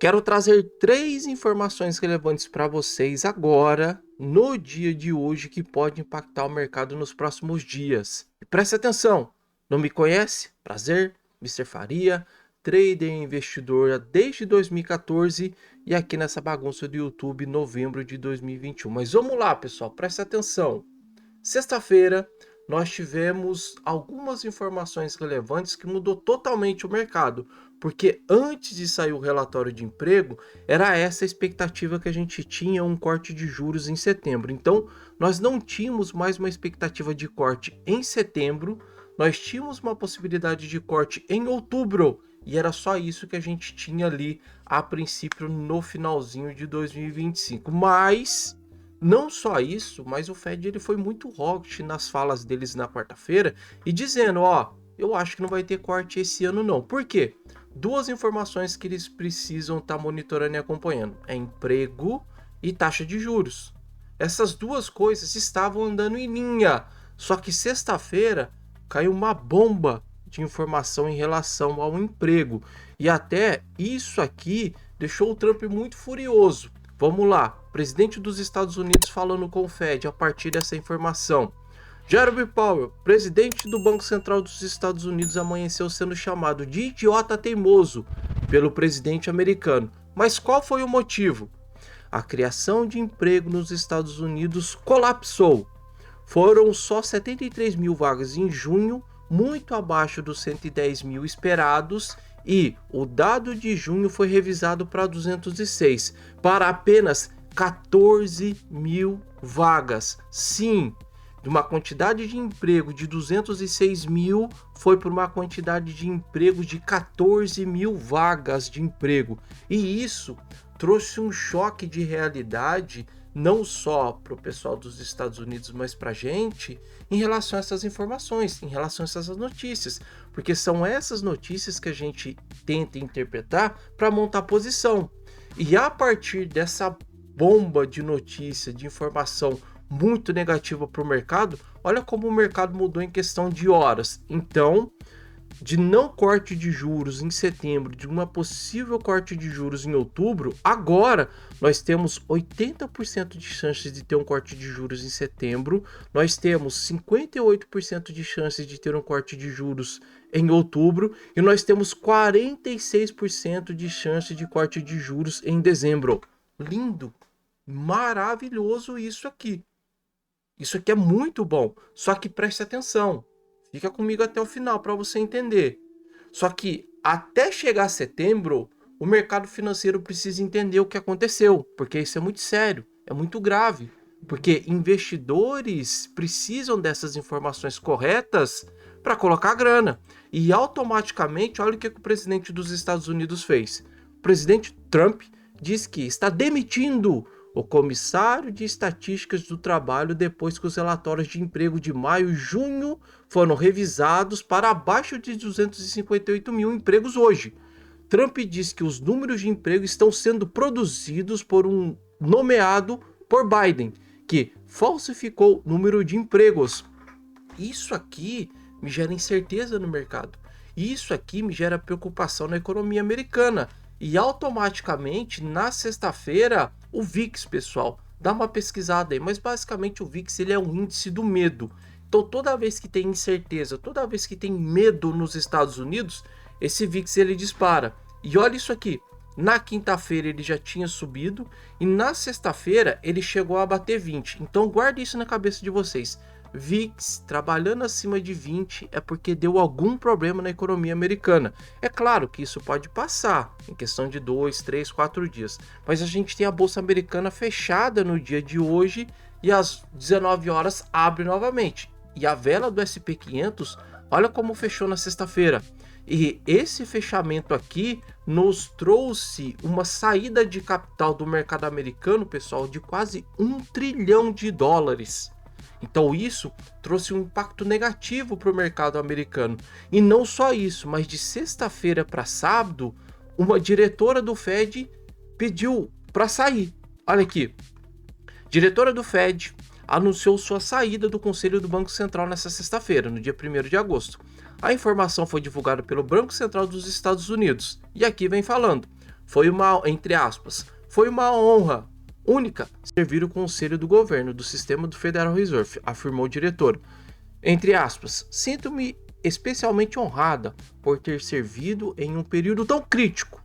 Quero trazer 3 informações relevantes para vocês agora, no dia de hoje, que pode impactar o mercado nos próximos dias. E preste atenção, não me conhece? Prazer, Mister Faria, trader e investidor desde 2014 e aqui nessa bagunça do YouTube, novembro de 2021. Mas vamos lá, pessoal, preste atenção. Sexta-feira, nós tivemos algumas informações relevantes que mudou totalmente o mercado, porque antes de sair o relatório de emprego, era essa a expectativa que a gente tinha, um corte de juros em setembro. Então, nós não tínhamos mais uma expectativa de corte em setembro, nós tínhamos uma possibilidade de corte em outubro, e era só isso que a gente tinha ali a princípio no finalzinho de 2025. Mas não só isso, mas o Fed ele foi muito hawkish nas falas deles na quarta-feira e dizendo, eu acho que não vai ter corte esse ano não. Por quê? Duas informações que eles precisam estar monitorando e acompanhando, é emprego e taxa de juros. Essas duas coisas estavam andando em linha, só que sexta-feira caiu uma bomba de informação em relação ao emprego. E até isso aqui deixou o Trump muito furioso. Vamos lá, presidente dos Estados Unidos falando com o Fed a partir dessa informação. Jerome Powell, presidente do Banco Central dos Estados Unidos, amanheceu sendo chamado de idiota teimoso pelo presidente americano. Mas qual foi o motivo? A criação de emprego nos Estados Unidos colapsou. Foram só 73 mil vagas em junho, muito abaixo dos 110 mil esperados, e o dado de junho foi revisado para 206, para apenas 14 mil vagas. Sim, de uma quantidade de emprego de 206 mil, foi para uma quantidade de emprego de 14 mil vagas de emprego. E isso trouxe um choque de realidade, não só para o pessoal dos Estados Unidos, mas para a gente, em relação a essas informações, em relação a essas notícias, porque são essas notícias que a gente tenta interpretar para montar posição. E a partir dessa bomba de notícia, de informação muito negativa para o mercado, olha como o mercado mudou em questão de horas. Então, de não corte de juros em setembro, de uma possível corte de juros em outubro, agora nós temos 80% de chances de ter um corte de juros em setembro, nós temos 58% de chances de ter um corte de juros em outubro e nós temos 46% de chance de corte de juros em dezembro. Lindo, maravilhoso isso aqui. Isso aqui é muito bom, só que preste atenção. Fica comigo até o final para você entender. Só que até chegar setembro, o mercado financeiro precisa entender o que aconteceu, porque isso é muito sério, é muito grave, porque investidores precisam dessas informações corretas para colocar grana. E automaticamente, olha o que o presidente dos Estados Unidos fez. O presidente Trump diz que está demitindo o comissário de estatísticas do trabalho depois que os relatórios de emprego de maio e junho foram revisados para abaixo de 258 mil empregos hoje. Trump diz que os números de emprego estão sendo produzidos por um nomeado por Biden, que falsificou o número de empregos. Isso aqui me gera incerteza no mercado. Isso aqui me gera preocupação na economia americana. E automaticamente, na sexta-feira, o VIX, pessoal, dá uma pesquisada aí, mas basicamente o VIX ele é um índice do medo. Então toda vez que tem incerteza, toda vez que tem medo nos Estados Unidos, esse VIX ele dispara. E olha isso aqui, na quinta-feira ele já tinha subido e na sexta-feira ele chegou a bater 20. Então guarde isso na cabeça de vocês. VIX trabalhando acima de 20 é porque deu algum problema na economia americana. É claro que isso pode passar em questão de 2, 3, 4 dias, mas a gente tem a bolsa americana fechada no dia de hoje e às 19 horas abre novamente. E a vela do SP500, olha como fechou na sexta-feira. E esse fechamento aqui nos trouxe uma saída de capital do mercado americano, pessoal, de quase $1 trilhão. Então isso trouxe um impacto negativo para o mercado americano. E não só isso, mas de sexta-feira para sábado, uma diretora do Fed pediu para sair. Olha aqui, diretora do Fed anunciou sua saída do Conselho do Banco Central nesta sexta-feira, no dia 1º de agosto. A informação foi divulgada pelo Banco Central dos Estados Unidos. E aqui vem falando: Foi uma, entre aspas, foi uma honra única servir o conselho do governo do sistema do Federal Reserve, afirmou o diretor. Entre aspas, sinto-me especialmente honrada por ter servido em um período tão crítico,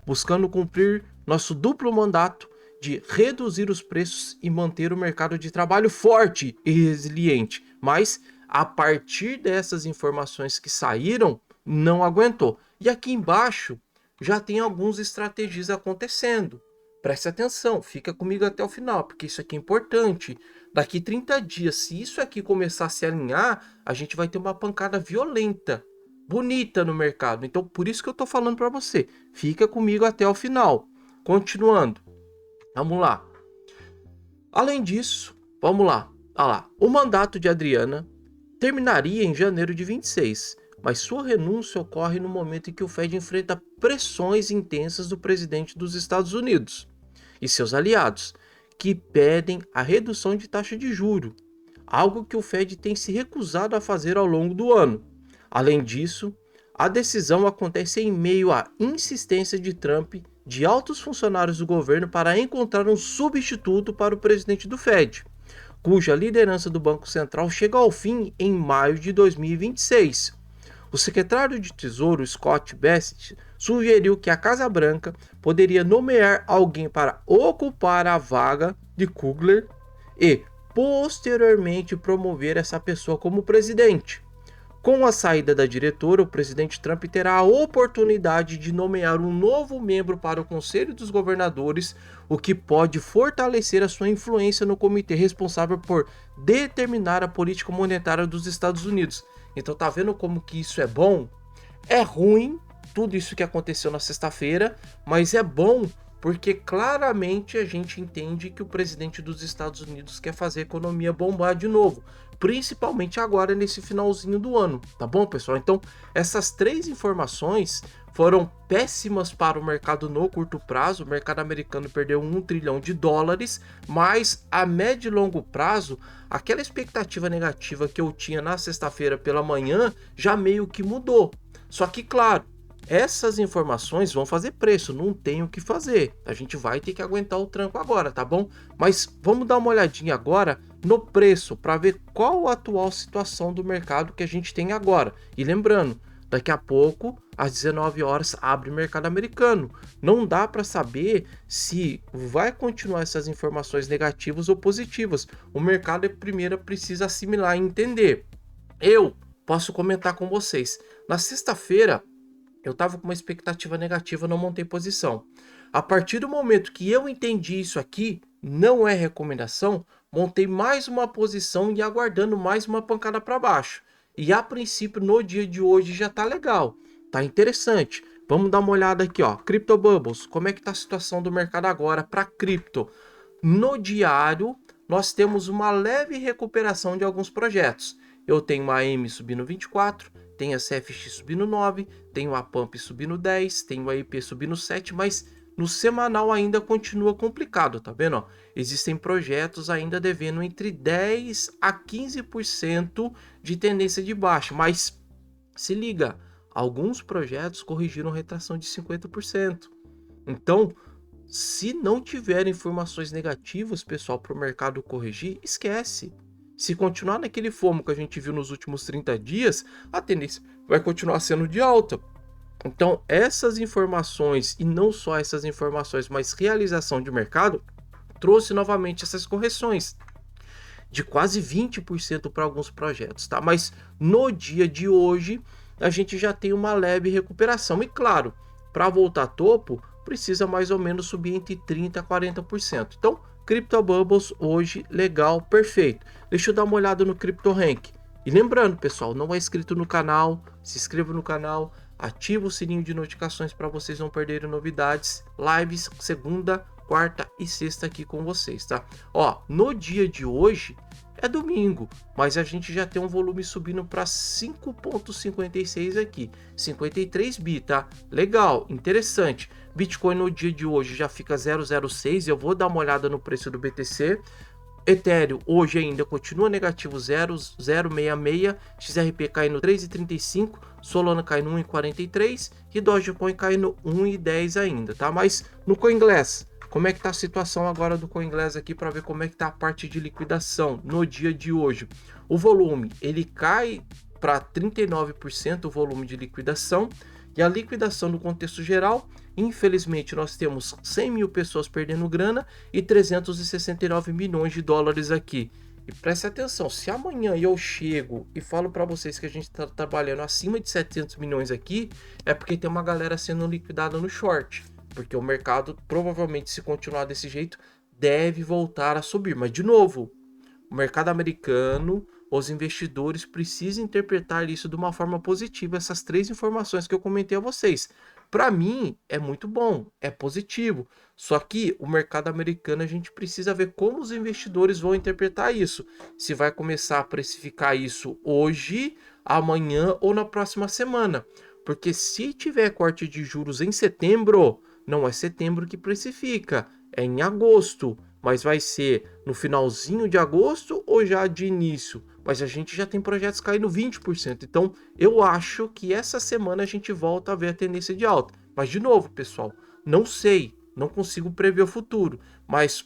buscando cumprir nosso duplo mandato de reduzir os preços e manter o mercado de trabalho forte e resiliente. Mas, a partir dessas informações que saíram, não aguentou. E aqui embaixo já tem alguns estratégias acontecendo. Preste atenção, fica comigo até o final, porque isso aqui é importante. Daqui 30 dias, se isso aqui começar a se alinhar, a gente vai ter uma pancada violenta, bonita no mercado. Então, por isso que eu tô falando para você. Fica comigo até o final. Continuando. Vamos lá. Além disso, vamos lá. Olha lá. O mandato de Adriana terminaria em janeiro de 26, mas sua renúncia ocorre no momento em que o Fed enfrenta pressões intensas do presidente dos Estados Unidos e seus aliados, que pedem a redução de taxa de juro, algo que o Fed tem se recusado a fazer ao longo do ano. Além disso, a decisão acontece em meio à insistência de Trump de altos funcionários do governo para encontrar um substituto para o presidente do Fed, cuja liderança do Banco Central chega ao fim em maio de 2026. O secretário de Tesouro, Scott Bessent, sugeriu que a Casa Branca poderia nomear alguém para ocupar a vaga de Kugler e, posteriormente, promover essa pessoa como presidente. Com a saída da diretora, o presidente Trump terá a oportunidade de nomear um novo membro para o Conselho dos Governadores, o que pode fortalecer a sua influência no comitê responsável por determinar a política monetária dos Estados Unidos. Então tá vendo como que isso é bom? É ruim tudo isso que aconteceu na sexta-feira, mas é bom porque claramente a gente entende que o presidente dos Estados Unidos quer fazer a economia bombar de novo, principalmente agora nesse finalzinho do ano, tá bom, pessoal? Então, essas três informações foram péssimas para o mercado no curto prazo. O mercado americano perdeu $1 trilhão, mas a médio e longo prazo, aquela expectativa negativa que eu tinha na sexta-feira pela manhã já meio que mudou. Só que, claro, essas informações vão fazer preço, não tem o que fazer. A gente vai ter que aguentar o tranco agora, tá bom? Mas vamos dar uma olhadinha agora no preço para ver qual a atual situação do mercado que a gente tem agora. E lembrando, daqui a pouco, às 19 horas, abre o mercado americano. Não dá para saber se vai continuar essas informações negativas ou positivas. O mercado primeiro precisa assimilar e entender. Eu posso comentar com vocês. Na sexta-feira, eu estava com uma expectativa negativa, não montei posição. A partir do momento que eu entendi isso aqui, não é recomendação, montei mais uma posição e aguardando mais uma pancada para baixo. E a princípio, no dia de hoje já tá legal, tá interessante. Vamos dar uma olhada aqui, ó, Crypto Bubbles, como é que tá a situação do mercado agora para cripto? No diário, nós temos uma leve recuperação de alguns projetos. Eu tenho a AM subindo 24, tenho a CFX subindo 9, tenho a Pump subindo 10, tenho a IP subindo 7, mas no semanal ainda continua complicado, tá vendo? Ó? Existem projetos ainda devendo entre 10 a 15% de tendência de baixa, mas se liga, alguns projetos corrigiram retração de 50%. Então, se não tiver informações negativas, pessoal, para o mercado corrigir, esquece. Se continuar naquele fomo que a gente viu nos últimos 30 dias, a tendência vai continuar sendo de alta. Então, essas informações, e não só essas informações, mas realização de mercado, trouxe novamente essas correções de quase 20% para alguns projetos, tá? Mas no dia de hoje, a gente já tem uma leve recuperação. E claro, para voltar a topo, precisa mais ou menos subir entre 30% a 40%. Então, Crypto Bubbles hoje, legal, perfeito. Deixa eu dar uma olhada no Crypto Rank. E lembrando, pessoal, não é inscrito no canal, se inscreva no canal, ativa o sininho de notificações para vocês não perderem novidades. Lives segunda, quarta e sexta aqui com vocês, tá? Ó, no dia de hoje é domingo, mas a gente já tem um volume subindo para 5,56 aqui, 53 bi, tá? Legal, interessante. Bitcoin no dia de hoje já fica 0,06, eu vou dar uma olhada no preço do BTC. Ethereum hoje ainda continua negativo 0,066, XRP caindo 3,35, Solana caindo 1,43 e Dogecoin caindo 1,10 ainda, tá? Mas no CoinGlass, como é que tá a situação agora do CoinGlass aqui para ver como é que tá a parte de liquidação no dia de hoje? O volume, ele cai para 39% o volume de liquidação, e a liquidação no contexto geral, infelizmente nós temos 100 mil pessoas perdendo grana e 369 milhões de dólares aqui. E preste atenção, se amanhã eu chego e falo para vocês que a gente está trabalhando acima de 700 milhões aqui, é porque tem uma galera sendo liquidada no short, porque o mercado provavelmente, se continuar desse jeito, deve voltar a subir. Mas de novo, o mercado americano, os investidores precisam interpretar isso de uma forma positiva, essas três informações que eu comentei a vocês. Para mim, é muito bom, é positivo. Só que o mercado americano, a gente precisa ver como os investidores vão interpretar isso. Se vai começar a precificar isso hoje, amanhã ou na próxima semana. Porque se tiver corte de juros em setembro, não é setembro que precifica, é em agosto. Mas vai ser no finalzinho de agosto ou já de início? Mas a gente já tem projetos caindo 20%. Então, eu acho que essa semana a gente volta a ver a tendência de alta. Mas, de novo, pessoal, não sei, não consigo prever o futuro. Mas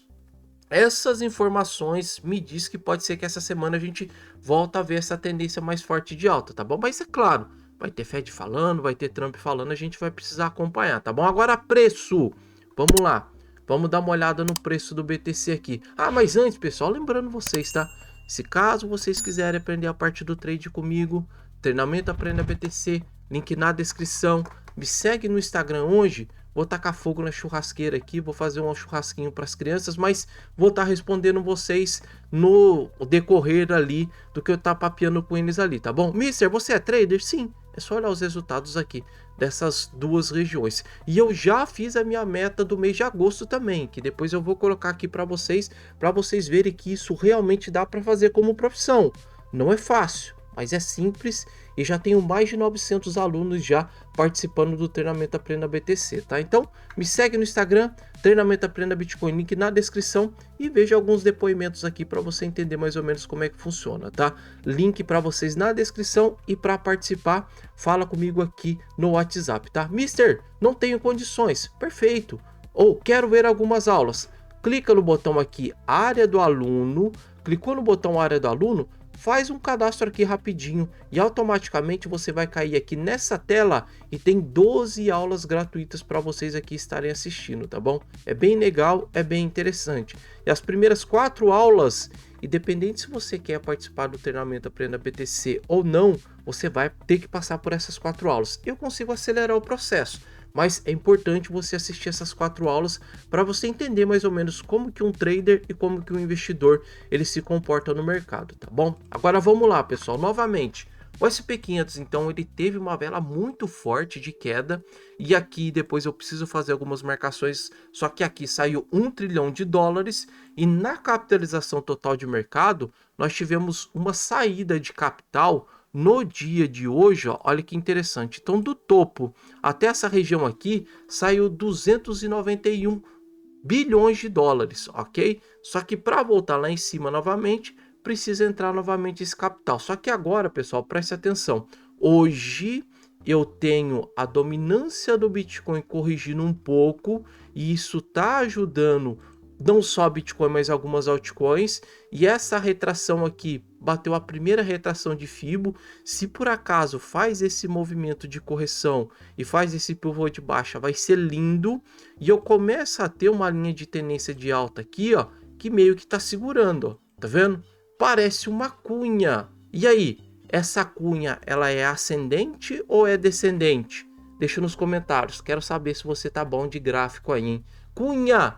essas informações me diz que pode ser que essa semana a gente volta a ver essa tendência mais forte de alta, tá bom? Mas é claro, vai ter Fed falando, vai ter Trump falando, a gente vai precisar acompanhar, tá bom? Agora, preço. Vamos lá. Vamos dar uma olhada no preço do BTC aqui. Ah, mas antes, pessoal, lembrando vocês, tá? Se caso vocês quiserem aprender a parte do trade comigo, treinamento Aprenda BTC, link na descrição. Me segue no Instagram hoje. Vou tacar fogo na churrasqueira aqui, vou fazer um churrasquinho para as crianças, mas vou estar respondendo vocês no decorrer ali do que eu estar papeando com eles ali, tá bom? Mister, você é trader? Sim, é só olhar os resultados aqui dessas duas regiões. E eu já fiz a minha meta do mês de agosto também, que depois eu vou colocar aqui para vocês verem que isso realmente dá para fazer como profissão. Não é fácil, mas é simples e já tenho mais de 900 alunos já participando do treinamento Aprenda BTC, tá? Então, me segue no Instagram, treinamento Aprenda Bitcoin, link na descrição, e veja alguns depoimentos aqui para você entender mais ou menos como é que funciona, tá? Link para vocês na descrição, e para participar, fala comigo aqui no WhatsApp, tá? Mister, não tenho condições. Perfeito. Ou quero ver algumas aulas. Clica no botão aqui, área do aluno. Clicou no botão área do aluno, faz um cadastro aqui rapidinho e automaticamente você vai cair aqui nessa tela e tem 12 aulas gratuitas para vocês aqui estarem assistindo, tá bom? É bem legal, é bem interessante. E as primeiras 4 aulas, independente se você quer participar do treinamento Aprenda BTC ou não, você vai ter que passar por essas 4 aulas. Eu consigo acelerar o processo, mas é importante você assistir essas 4 aulas para você entender mais ou menos como que um trader e como que um investidor ele se comporta no mercado, tá bom? Agora vamos lá, pessoal, novamente. O SP500, então, ele teve uma vela muito forte de queda, e aqui depois eu preciso fazer algumas marcações, só que aqui saiu 1 trilhão de dólares, e na capitalização total de mercado, nós tivemos uma saída de capital no dia de hoje, ó, olha que interessante. Então, do topo até essa região aqui, saiu 291 bilhões de dólares, ok? Só que para voltar lá em cima novamente, precisa entrar novamente esse capital. Só que agora, pessoal, preste atenção. Hoje eu tenho a dominância do Bitcoin corrigindo um pouco, e isso está ajudando não só Bitcoin, mas algumas altcoins. E essa retração aqui bateu a primeira retração de Fibo. Se por acaso faz esse movimento de correção e faz esse pivô de baixa, vai ser lindo. E eu começo a ter uma linha de tendência de alta aqui, ó, que meio que tá segurando, ó. Tá vendo? Parece uma cunha. E aí, essa cunha, ela é ascendente ou é descendente? Deixa nos comentários. Quero saber se você tá bom de gráfico aí, hein? Cunha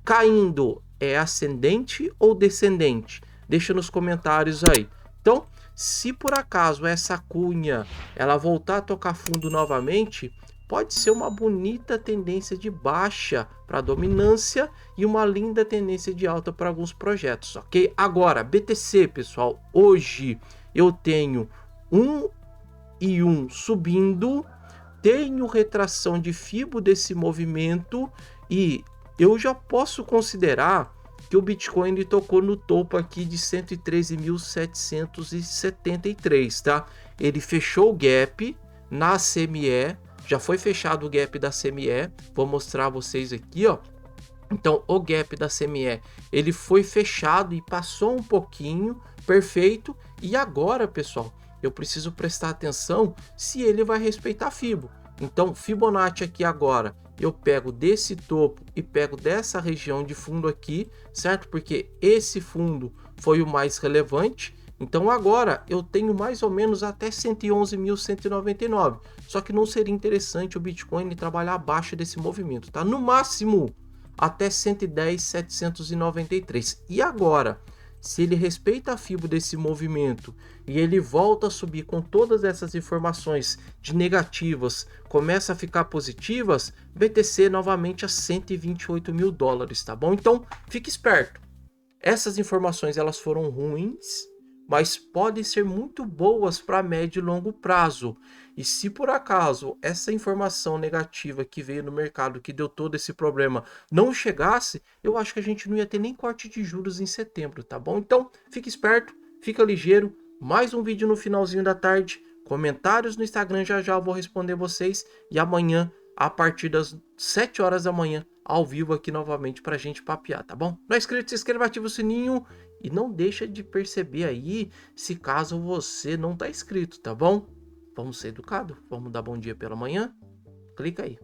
caindo, é ascendente ou descendente? Deixa nos comentários aí. Então, se por acaso essa cunha ela voltar a tocar fundo novamente, pode ser uma bonita tendência de baixa para dominância e uma linda tendência de alta para alguns projetos, ok? Agora, BTC, pessoal, hoje eu tenho 1,1 subindo, tenho retração de Fibo desse movimento, e eu já posso considerar que o Bitcoin ele tocou no topo aqui de 113.773, tá? Ele fechou o gap na CME, já foi fechado o gap da CME, vou mostrar a vocês aqui, ó. Então o gap da CME ele foi fechado e passou um pouquinho, perfeito. E agora, pessoal, eu preciso prestar atenção se ele vai respeitar a Fibo. Então Fibonacci aqui agora, eu pego desse topo e pego dessa região de fundo aqui, certo? Porque esse fundo foi o mais relevante. Então agora eu tenho mais ou menos até 111.199. Só que não seria interessante o Bitcoin trabalhar abaixo desse movimento, tá? No máximo até 110.793. E agora, se ele respeita a Fibo desse movimento e ele volta a subir com todas essas informações de negativas, começa a ficar positivas, BTC novamente a 128 mil dólares, tá bom? Então, fique esperto. Essas informações elas foram ruins, mas podem ser muito boas para médio e longo prazo. E se por acaso essa informação negativa que veio no mercado, que deu todo esse problema, não chegasse, eu acho que a gente não ia ter nem corte de juros em setembro, tá bom? Então, fique esperto, fica ligeiro. Mais um vídeo no finalzinho da tarde. Comentários no Instagram, já já eu vou responder vocês. E amanhã, a partir das 7 horas da manhã, ao vivo aqui novamente pra gente papear, tá bom? Não é inscrito, se inscreva, ativa o sininho e não deixa de perceber aí se caso você não tá inscrito, tá bom? Vamos ser educados? Vamos dar bom dia pela manhã? Clica aí.